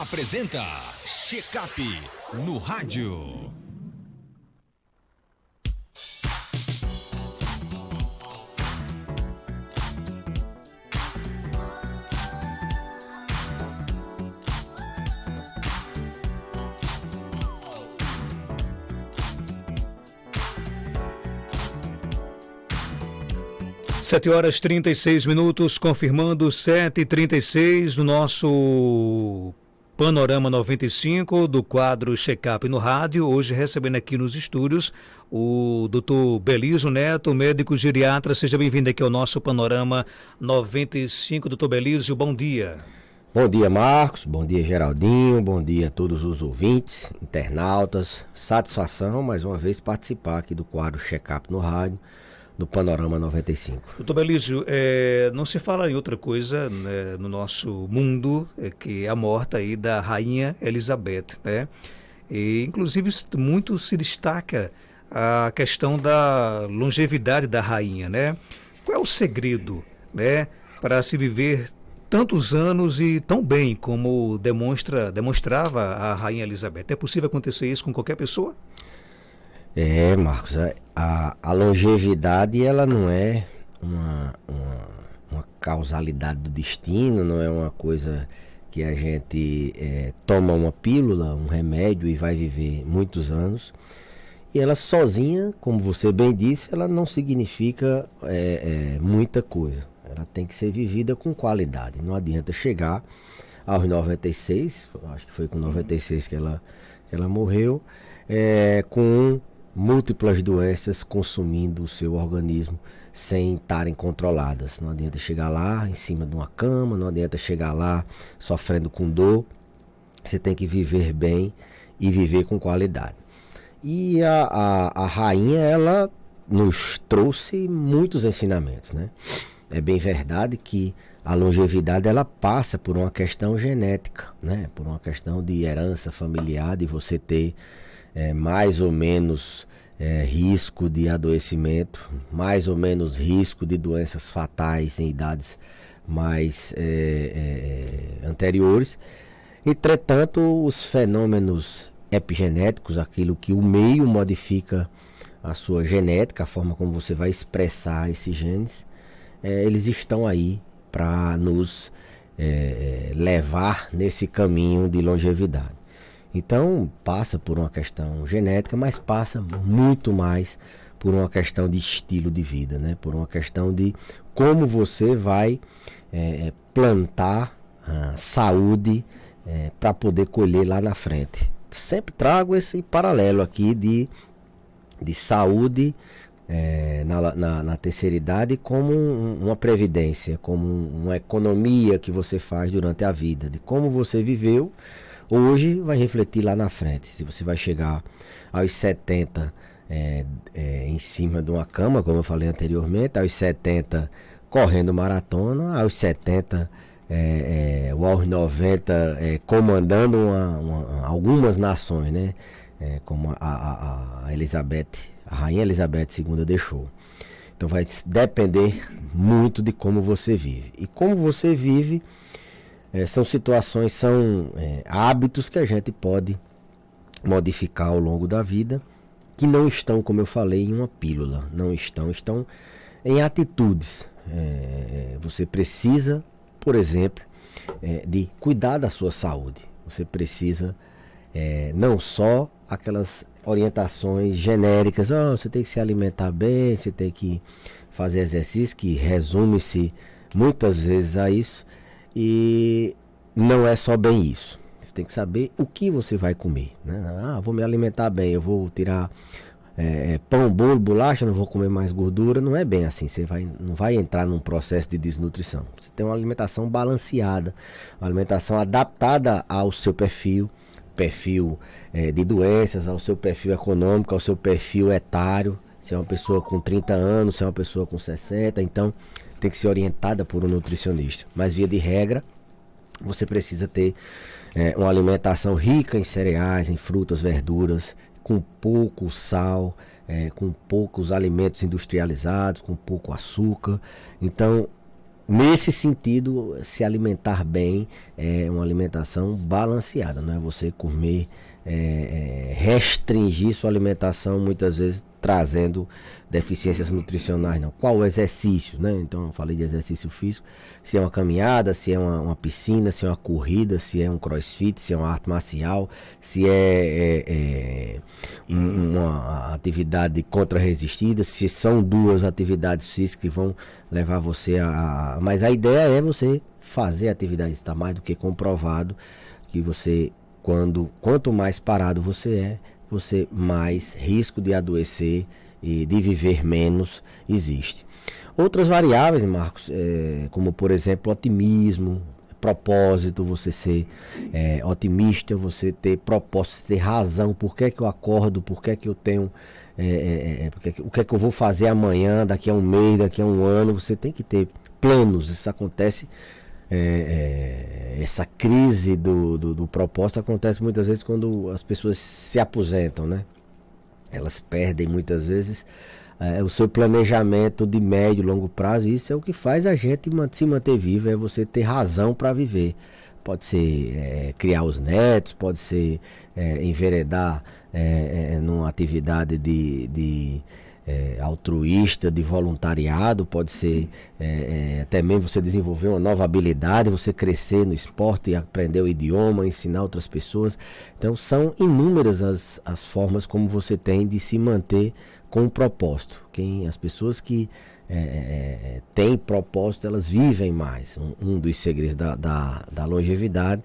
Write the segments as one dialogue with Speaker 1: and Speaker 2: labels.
Speaker 1: Apresenta Checkup no rádio.
Speaker 2: Sete horas 36 minutos, confirmando 7h36 no nosso Panorama 95 do quadro Checkup no rádio. Hoje recebendo aqui nos estúdios o Dr. Belísio Neto, médico geriatra. Seja bem-vindo aqui ao nosso Panorama 95. Dr. Belísio, bom dia.
Speaker 3: Bom dia, Marcos. Bom dia, Geraldinho. Bom dia a todos os ouvintes, internautas. Satisfação mais uma vez participar aqui do quadro Checkup no rádio do Panorama 95.
Speaker 2: Doutor Belísio, não se fala em outra coisa, né, no nosso mundo, que é a morte aí da Rainha Elizabeth, né? E, inclusive, muito se destaca a questão da longevidade da rainha, né? Qual é o segredo, né, para se viver tantos anos e tão bem como demonstrava a Rainha Elizabeth? É possível acontecer isso com qualquer pessoa?
Speaker 3: Marcos, a longevidade ela não é uma causalidade do destino, não é uma coisa que a gente toma uma pílula, um remédio e vai viver muitos anos. E ela sozinha, como você bem disse, ela não significa muita coisa. Ela tem que ser vivida com qualidade. Não adianta chegar aos 96, acho que foi com 96 que ela morreu, com múltiplas doenças consumindo o seu organismo sem estarem controladas. Não adianta chegar lá em cima de uma cama, não adianta chegar lá sofrendo com dor. Você tem que viver bem e viver com qualidade. E a rainha, ela nos trouxe muitos ensinamentos, né? É bem verdade que a longevidade ela passa por uma questão genética, né? Por uma questão de herança familiar, de você ter mais ou menos risco de adoecimento, mais ou menos risco de doenças fatais em idades mais anteriores. Entretanto, os fenômenos epigenéticos, aquilo que o meio modifica a sua genética, a forma como você vai expressar esses genes, eles estão aí para nos levar nesse caminho de longevidade. Então, passa por uma questão genética, mas passa muito mais por uma questão de estilo de vida, né? Por uma questão de como você vai plantar a saúde para poder colher lá na frente. Sempre trago esse paralelo aqui de saúde na terceira idade como uma previdência, como uma economia que você faz durante a vida, de como você viveu. Hoje vai refletir lá na frente. Se você vai chegar aos 70 em cima de uma cama, como eu falei anteriormente, aos 70 correndo maratona, aos 70 ou aos 90 comandando algumas nações, né? Como a Elizabeth, a Rainha Elizabeth II deixou. Então vai depender muito de como você vive. E como você vive são situações, são hábitos que a gente pode modificar ao longo da vida, que não estão, como eu falei, em uma pílula, não estão em atitudes. Você precisa, por exemplo, de cuidar da sua saúde. Você precisa não só aquelas orientações genéricas, você tem que se alimentar bem, você tem que fazer exercício, que resume-se muitas vezes a isso. E não é só bem isso. Você tem que saber o que você vai comer, né? Vou me alimentar bem, eu vou tirar pão, bolo, bolacha, não vou comer mais gordura. Não é bem assim. Você não vai entrar num processo de desnutrição. Você tem uma alimentação balanceada, uma alimentação adaptada ao seu perfil de doenças, ao seu perfil econômico, ao seu perfil etário. Se é uma pessoa com 30 anos, se é uma pessoa com 60, então tem que ser orientada por um nutricionista. Mas, via de regra, você precisa ter uma alimentação rica em cereais, em frutas, verduras, com pouco sal, com poucos alimentos industrializados, com pouco açúcar. Então, nesse sentido, se alimentar bem é uma alimentação balanceada, não é você comer, restringir sua alimentação, muitas vezes trazendo deficiências nutricionais, não. Qual o exercício, né? Então eu falei de exercício físico, se é uma caminhada, se é uma piscina, se é uma corrida, se é um crossfit, se é uma arte marcial, se uma atividade contra-resistida, se são duas atividades físicas que vão levar você Mas a ideia é você fazer atividade, está mais do que comprovado que você, quanto mais parado você mais risco de adoecer e de viver menos existe. Outras variáveis, Marcos, como por exemplo otimismo, propósito, você ser otimista, você ter propósito, ter razão, por que é que eu acordo, por que é que eu tenho, o que é que eu vou fazer amanhã, daqui a um mês, daqui a um ano, você tem que ter planos. Isso acontece, essa crise do propósito acontece muitas vezes quando as pessoas se aposentam, né? Elas perdem muitas vezes o seu planejamento de médio e longo prazo. Isso é o que faz a gente se manter vivo, é você ter razão para viver. Pode ser criar os netos, pode ser enveredar numa atividade de altruísta, de voluntariado, pode ser até mesmo você desenvolver uma nova habilidade, você crescer no esporte, aprender o idioma, ensinar outras pessoas. Então são inúmeras as formas como você tem de se manter com o propósito. As pessoas que têm propósito, elas vivem mais. Um dos segredos da longevidade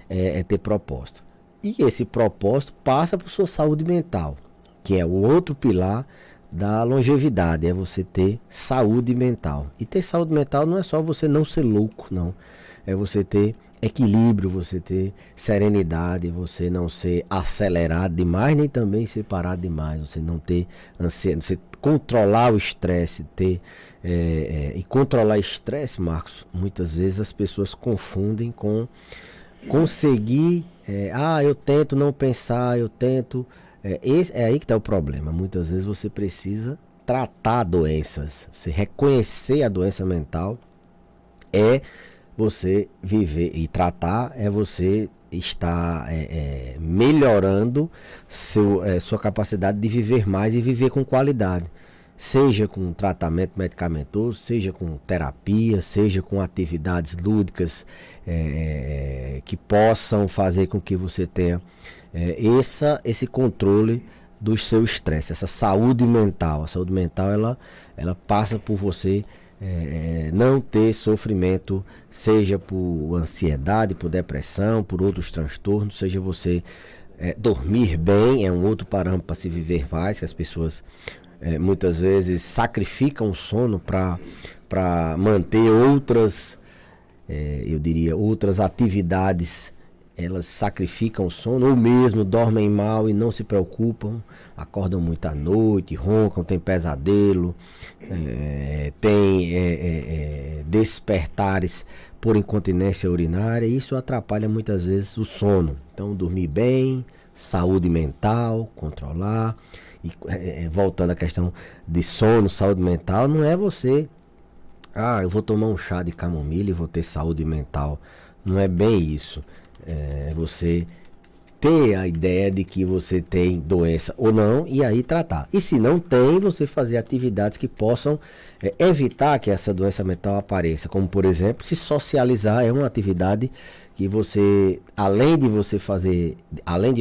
Speaker 3: é ter propósito. E esse propósito passa por sua saúde mental, que é o outro pilar da longevidade, é você ter saúde mental. E ter saúde mental não é só você não ser louco, não. É você ter equilíbrio, você ter serenidade, você não ser acelerado demais, nem também ser parado demais, você não ter ansiedade, você controlar o estresse, e controlar estresse, Marcos, muitas vezes as pessoas confundem com conseguir, eu tento não pensar, eu tento... É aí que está o problema. Muitas vezes você precisa tratar doenças. Você reconhecer a doença mental é você viver, e tratar é você estar melhorando sua capacidade de viver mais e viver com qualidade. Seja com tratamento medicamentoso, seja com terapia, seja com atividades lúdicas que possam fazer com que você tenha esse controle do seu estresse, essa saúde mental. A saúde mental ela passa por você não ter sofrimento, seja por ansiedade, por depressão, por outros transtornos, seja você dormir bem, é um outro parâmetro para se viver mais, que as pessoas muitas vezes sacrificam o sono para manter outras, eu diria, outras atividades. Elas sacrificam o sono, ou mesmo dormem mal e não se preocupam, acordam muito à noite, roncam, tem pesadelo, tem despertares por incontinência urinária, e isso atrapalha muitas vezes o sono. Então, dormir bem, saúde mental, controlar. E voltando à questão de sono, saúde mental, não é você, eu vou tomar um chá de camomila e vou ter saúde mental. Não é bem isso. Você ter a ideia de que você tem doença ou não, e aí tratar. E se não tem, você fazer atividades que possam evitar que essa doença mental apareça. Como, por exemplo, se socializar é uma atividade que você, além de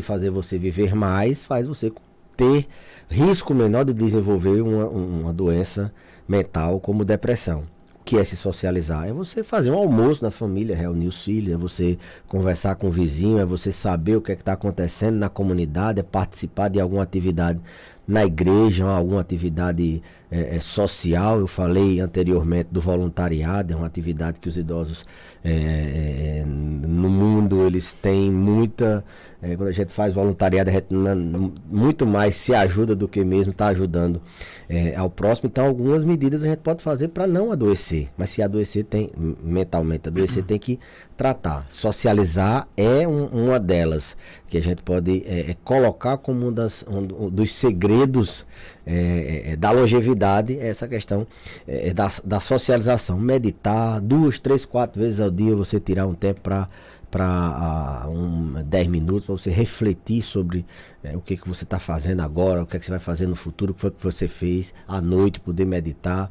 Speaker 3: fazer você viver mais, faz você ter risco menor de desenvolver uma doença mental como depressão. Que é se socializar? É você fazer um almoço na família, reunir os filhos, é você conversar com o vizinho, é você saber o que está acontecendo na comunidade, é participar de alguma atividade na igreja, alguma atividade social. Eu falei anteriormente do voluntariado, é uma atividade que os idosos no mundo eles têm muita Quando a gente faz voluntariado, a gente muito mais se ajuda do que mesmo está ajudando ao próximo. Então, algumas medidas a gente pode fazer para não adoecer. Mas se adoecer, mentalmente adoecer, tem que tratar. Socializar é uma delas, que a gente pode colocar como um dos segredos da longevidade, essa questão da socialização. Meditar 2, 3, 4 vezes ao dia, você tirar um tempo para 10 minutos, para você refletir sobre o que você está fazendo agora, o que você vai fazer no futuro, o que foi que você fez à noite, poder meditar,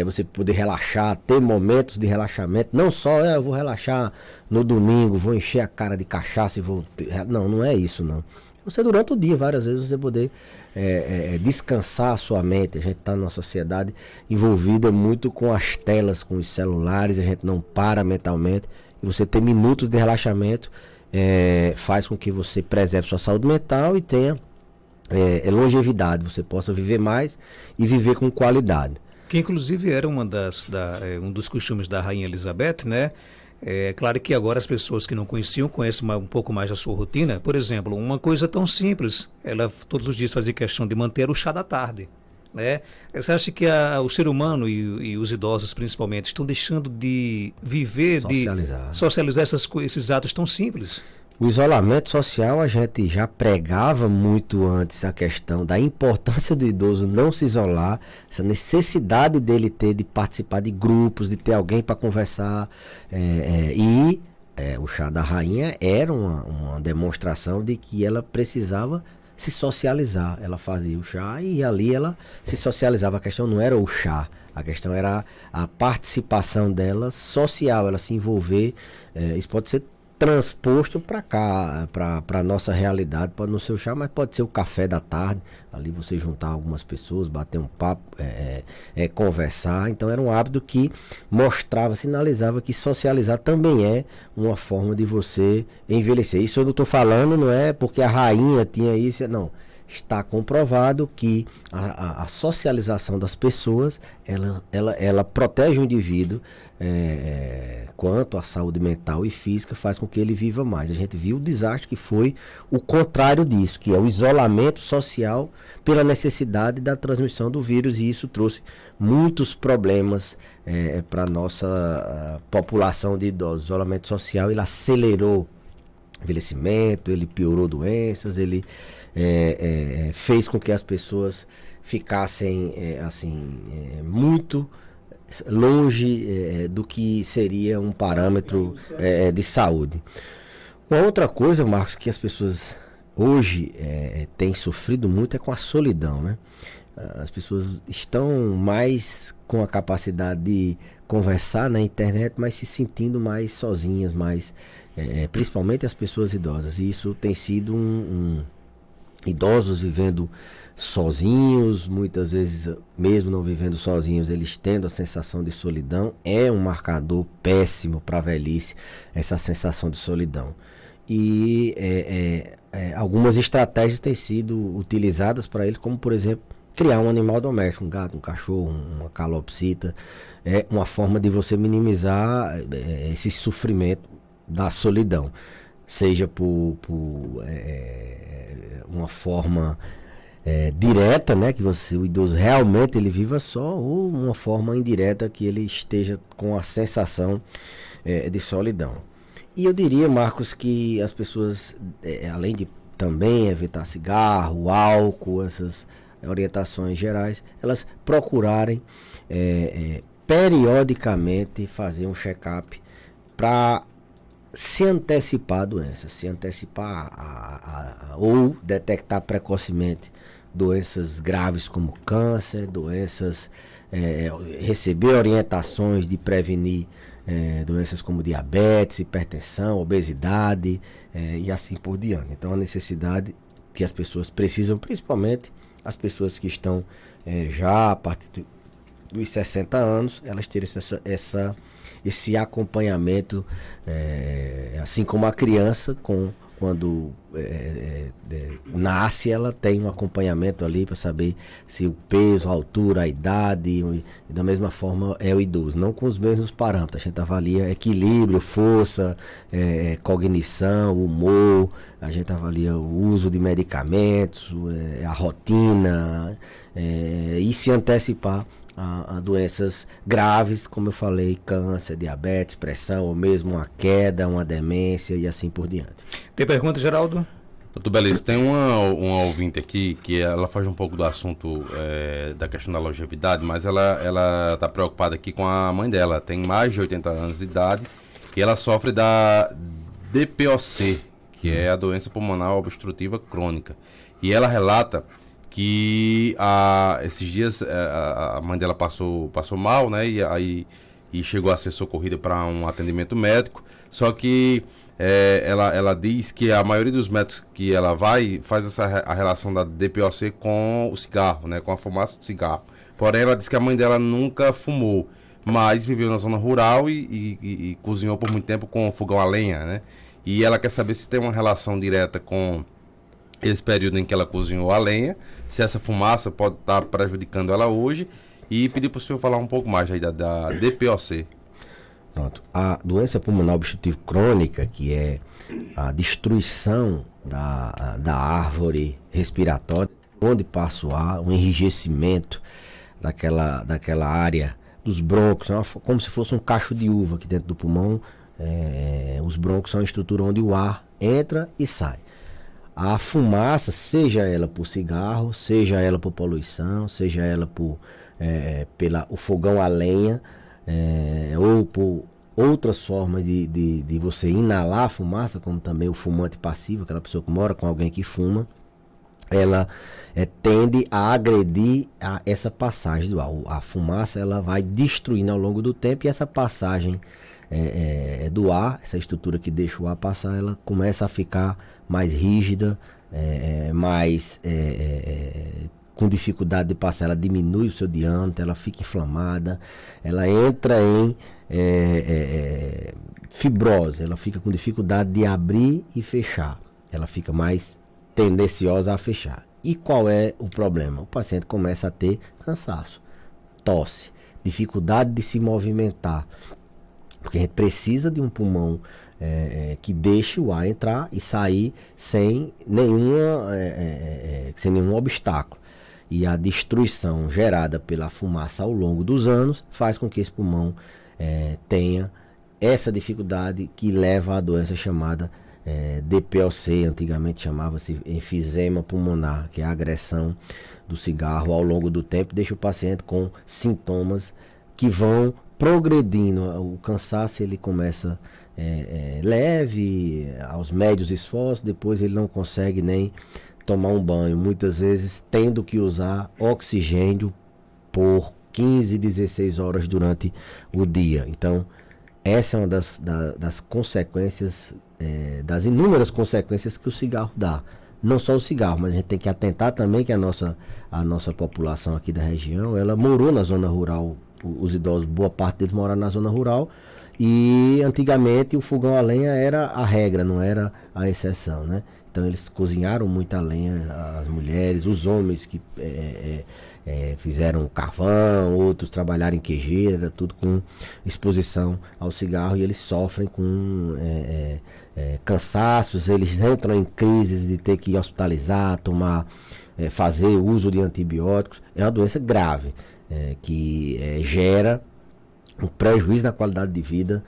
Speaker 3: você poder relaxar, ter momentos de relaxamento, não só eu vou relaxar no domingo, vou encher a cara de cachaça e vou... Não é isso, não. Você durante o dia, várias vezes, você poder descansar a sua mente. A gente está numa sociedade envolvida muito com as telas, com os celulares, a gente não para mentalmente. E você ter minutos de relaxamento faz com que você preserve sua saúde mental e tenha longevidade. Você possa viver mais e viver com qualidade.
Speaker 2: Que inclusive era um dos costumes da Rainha Elizabeth, né? É claro que agora as pessoas que não conheciam conhecem um pouco mais da sua rotina. Por exemplo, uma coisa tão simples, ela todos os dias fazia questão de manter o chá da tarde. Né? Você acha que o ser humano e os idosos principalmente estão deixando de viver, de socializar esses atos tão simples?
Speaker 3: O isolamento social, a gente já pregava muito antes a questão da importância do idoso não se isolar, essa necessidade dele ter de participar de grupos, de ter alguém para conversar. O chá da rainha era uma demonstração de que ela precisava se socializar. Ela fazia o chá e ali ela se socializava. A questão não era o chá, a questão era a participação dela social, ela se envolver. Isso pode ser transposto para cá, para a nossa realidade, pode não ser o chá, mas pode ser o café da tarde, ali você juntar algumas pessoas, bater um papo, conversar. Então era um hábito que mostrava, sinalizava que socializar também é uma forma de você envelhecer. Isso eu não estou falando, não é porque a rainha tinha isso, não. Está comprovado que a socialização das pessoas, ela protege o indivíduo quanto à saúde mental e física, faz com que ele viva mais. A gente viu o desastre que foi o contrário disso, que é o isolamento social pela necessidade da transmissão do vírus, e isso trouxe muitos problemas para a nossa população de idosos. O isolamento social, ele acelerou envelhecimento, ele piorou doenças, ele fez com que as pessoas ficassem muito longe do que seria um parâmetro de saúde. Uma outra coisa, Marcos, que as pessoas hoje têm sofrido muito é com a solidão, né? As pessoas estão mais com a capacidade de conversar na internet, mas se sentindo mais sozinhas, principalmente as pessoas idosas. E isso tem sido idosos vivendo sozinhos, muitas vezes mesmo não vivendo sozinhos, eles tendo a sensação de solidão. É um marcador péssimo para a velhice, essa sensação de solidão. E algumas estratégias têm sido utilizadas para eles, como por exemplo criar um animal doméstico, um gato, um cachorro, uma calopsita. É uma forma de você minimizar esse sofrimento da solidão, seja por uma forma direta, né, que o idoso realmente ele viva só, ou uma forma indireta que ele esteja com a sensação de solidão. E eu diria, Marcos, que as pessoas, além de também evitar cigarro, álcool, essas orientações gerais, elas procurarem periodicamente fazer um check-up para se antecipar a doenças, se antecipar ou detectar precocemente doenças graves como câncer, receber orientações de prevenir doenças como diabetes, hipertensão, obesidade e assim por diante. Então a necessidade que as pessoas precisam, principalmente as pessoas que estão já a partir dos 60 anos, elas terem esse acompanhamento, assim como a criança, com quando nasce, ela tem um acompanhamento ali para saber se o peso, a altura, a idade, e da mesma forma é o idoso, não com os mesmos parâmetros. A gente avalia equilíbrio, força, cognição, humor, a gente avalia o uso de medicamentos, a rotina, e se antecipar a doenças graves, como eu falei, câncer, diabetes, pressão, ou mesmo uma queda, uma demência e assim por diante.
Speaker 2: Tem pergunta, Geraldo?
Speaker 4: Doutor Beleza, tem uma ouvinte aqui que ela foge um pouco do assunto da questão da longevidade, mas ela está preocupada aqui com a mãe dela. Tem mais de 80 anos de idade e ela sofre da DPOC, que é a doença pulmonar obstrutiva crônica. E ela relata que esses dias a mãe dela passou mal, né? E chegou a ser socorrida para um atendimento médico. Só que ela diz que a maioria dos médicos que ela vai faz a relação da DPOC com o cigarro, né? Com a fumaça do cigarro. Porém, ela diz que a mãe dela nunca fumou, mas viveu na zona rural e cozinhou por muito tempo com fogão a lenha, né? E ela quer saber se tem uma relação direta com esse período em que ela cozinhou a lenha, se essa fumaça pode estar prejudicando ela hoje, e pedir para o senhor falar um pouco mais aí da DPOC.
Speaker 3: Pronto. A doença pulmonar obstrutiva crônica, que é a destruição da árvore respiratória, onde passa o ar, o enrijecimento daquela área dos brônquios, como se fosse um cacho de uva aqui dentro do pulmão. Os brônquios são a estrutura onde o ar entra e sai. A fumaça, seja ela por cigarro, seja ela por poluição, seja ela por o fogão a lenha, ou por outras formas de você inalar a fumaça, como também o fumante passivo, aquela pessoa que mora com alguém que fuma, ela tende a agredir essa passagem do ar. A fumaça ela vai destruindo ao longo do tempo, e essa passagem do ar, essa estrutura que deixa o ar passar, ela começa a ficar mais rígida, com dificuldade de passar, ela diminui o seu diâmetro, ela fica inflamada, ela entra em fibrose, ela fica com dificuldade de abrir e fechar, ela fica mais tendenciosa a fechar. E qual é o problema? O paciente começa a ter cansaço, tosse, dificuldade de se movimentar, porque a gente precisa de um pulmão que deixe o ar entrar e sair sem nenhum obstáculo. E a destruição gerada pela fumaça ao longo dos anos faz com que esse pulmão tenha essa dificuldade que leva à doença chamada DPOC, antigamente chamava-se enfisema pulmonar, que é a agressão do cigarro ao longo do tempo, deixa o paciente com sintomas que vão progredindo. O cansaço ele começa leve, aos médios esforços, depois ele não consegue nem tomar um banho, muitas vezes tendo que usar oxigênio por 15, 16 horas durante o dia. Então, essa é uma das consequências, das inúmeras consequências que o cigarro dá. Não só o cigarro, mas a gente tem que atentar também que a nossa população aqui da região, ela morou na zona rural, os idosos, boa parte deles moraram na zona rural, e antigamente o fogão a lenha era a regra, não era a exceção, né? Então eles cozinharam muita lenha, as mulheres, os homens que fizeram carvão, outros trabalharam em queijeira, tudo com exposição ao cigarro, e eles sofrem com cansaços, eles entram em crises de ter que hospitalizar, fazer uso de antibióticos. É uma doença grave, que gera um prejuízo na qualidade de vida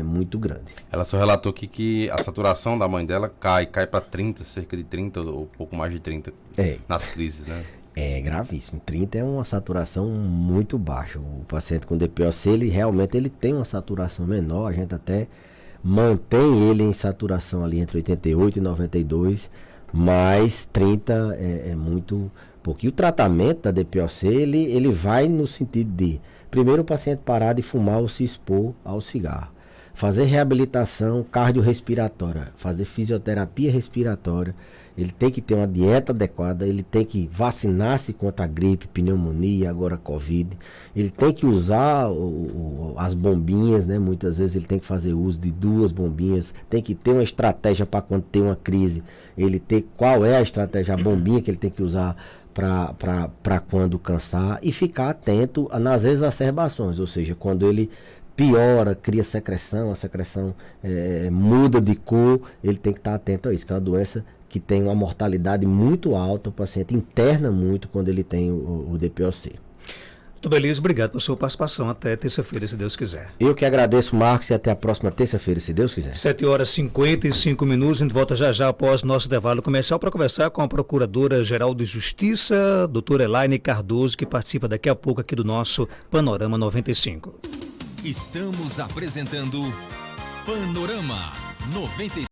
Speaker 3: muito grande.
Speaker 4: Ela só relatou aqui que a saturação da mãe dela cai para 30, cerca de 30 ou pouco mais de 30 nas crises, né?
Speaker 3: É gravíssimo. 30 é uma saturação muito baixa. O paciente com DPOC, ele realmente tem uma saturação menor, a gente até mantém ele em saturação ali entre 88 e 92, mas 30 é muito pouco. E o tratamento da DPOC, ele vai no sentido de, primeiro, o paciente parar de fumar ou se expor ao cigarro. fazer reabilitação cardiorrespiratória, fazer fisioterapia respiratória, ele tem que ter uma dieta adequada, ele tem que vacinar-se contra a gripe, pneumonia, agora Covid, ele tem que usar as bombinhas, né? Muitas vezes ele tem que fazer uso de 2 bombinhas, tem que ter uma estratégia para quando tem uma crise, ele ter qual é a estratégia, a bombinha que ele tem que usar para quando cansar, e ficar atento nas exacerbações, ou seja, quando ele piora, cria secreção, a secreção muda de cor, ele tem que estar atento a isso, que é uma doença que tem uma mortalidade muito alta, o paciente interna muito quando ele tem o DPOC.
Speaker 2: Muito beleza, obrigado pela sua participação. Até terça-feira, se Deus quiser.
Speaker 3: Eu que agradeço, Marcos, e até a próxima terça-feira, se Deus quiser.
Speaker 2: 7h55, a gente volta já após nosso intervalo comercial para conversar com a Procuradora-Geral de Justiça, doutora Elaine Cardoso, que participa daqui a pouco aqui do nosso Panorama 95.
Speaker 1: Estamos apresentando Panorama 95.